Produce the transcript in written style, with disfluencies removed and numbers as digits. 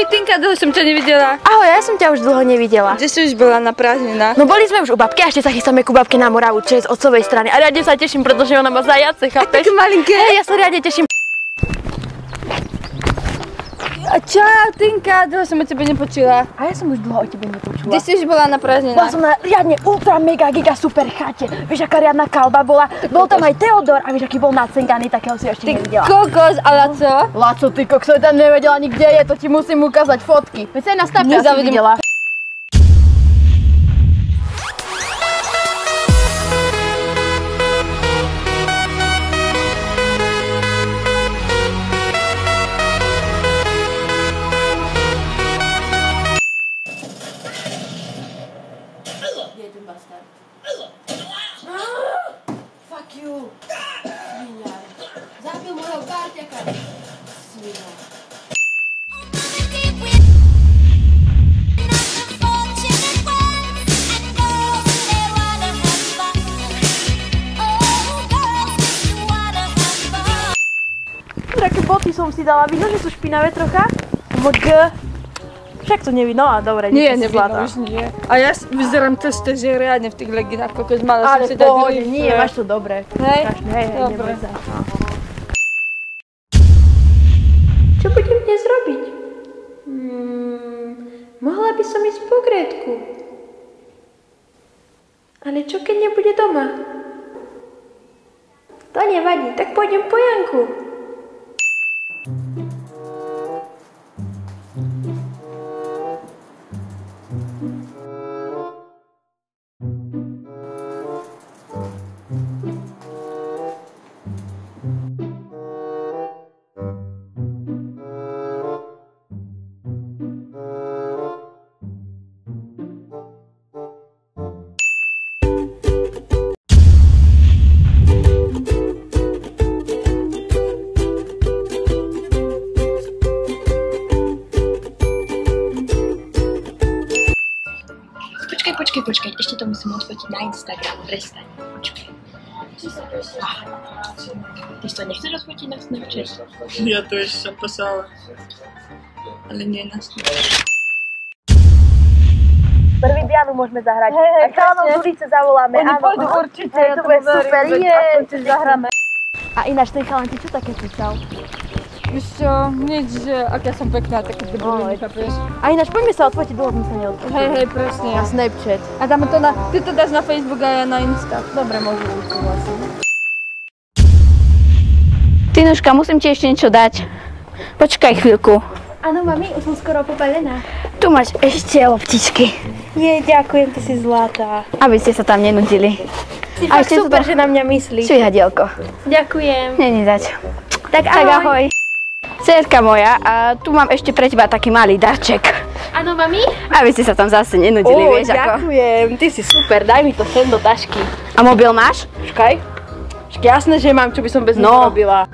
Ahoj Tinka, dlho som ťa nevidela. Ahoj, ja som ťa už dlho nevidela. Kde si už bola na prázdninách? No boli sme už u babky a ešte sa chystáme ku babke na Moravu, čo je z otcovej strany. A riadne sa teším, pretože ona má zajace, chápeš? Také malinké. Hej, ja sa riadne teším. Čau Tinka, dlho som o tebe nepočula. A ja som už dlho o tebe nepočula. Kde si už bola na prázdninách? Bola som na riadne ultra mega giga super chate. Vieš, aká riadna kalba bola? Bol tam aj Teodor a vieš, aký bol nacenkaný, takého si ešte nevidela. Kokos a Laco? Laco, ty kokso, tam nevedela ani kde je, to ti musím ukázať fotky. Veď sa aj na stape asi videla. Fuck you! Zabil môjho parťaka! Také boty som si dala, vidno, že sú špinavé trocha? Však to nevidno, a dobre, Nie, nevidno už nie. A ja vyzerám testé, že riadne v tých leginách, kokos mala som si dať pohode, nie, máš to dobre. Hej? Hej, Dobre. neboj sa. Čo budem dnes robiť? Mohla by som ísť po Grétku. Ale čo keď nebude doma? To nevadí, tak pôjdem po Janku. Počkaj, ešte to musím odfotiť na Instagram, prestaň, počkaj. Ty to nechceš odfotiť na Snapchat? Ja to ešte som poslala. Ale nie na Snapchat. Prvý Dianu môžeme zahrať. Hej, a chalanov z ulice zavoláme. Oni pôjdu určite, to bude super, aspoň zahráme. A ináč ten chalan ti čo také písal? Víš čo, nič, že aká som pekná, také debiliny, chápeš? A ináč poďme sa odfotiť, dlho sme sa neodfotili. Hej, presne. Na Snapchat. A dáme to na, ty to dáš na Facebook a ja na Insta. Dobre, môžu byť súhlasím. Tinuška, musím ti ešte niečo dať. Počkaj chvíľku. Áno, mami, už som skoro pobalená. Tu máš ešte loptičky. Ďakujem, ty si zlatá. Aby ste sa tam nenudili. Si fakt super, že na mňa myslíš. Čuj, hadielko. Ďakujem. Není dať. Tak ahoj. Cérka moja, a tu mám ešte pre teba taký malý darček. Áno, mami? Aby ste sa tam zase nenudili, vieš ako. Ďakujem, ty si super, daj mi to sem do tašky. A mobil máš? Počkaj. Jasné, že mám, čo by som bez neho robila.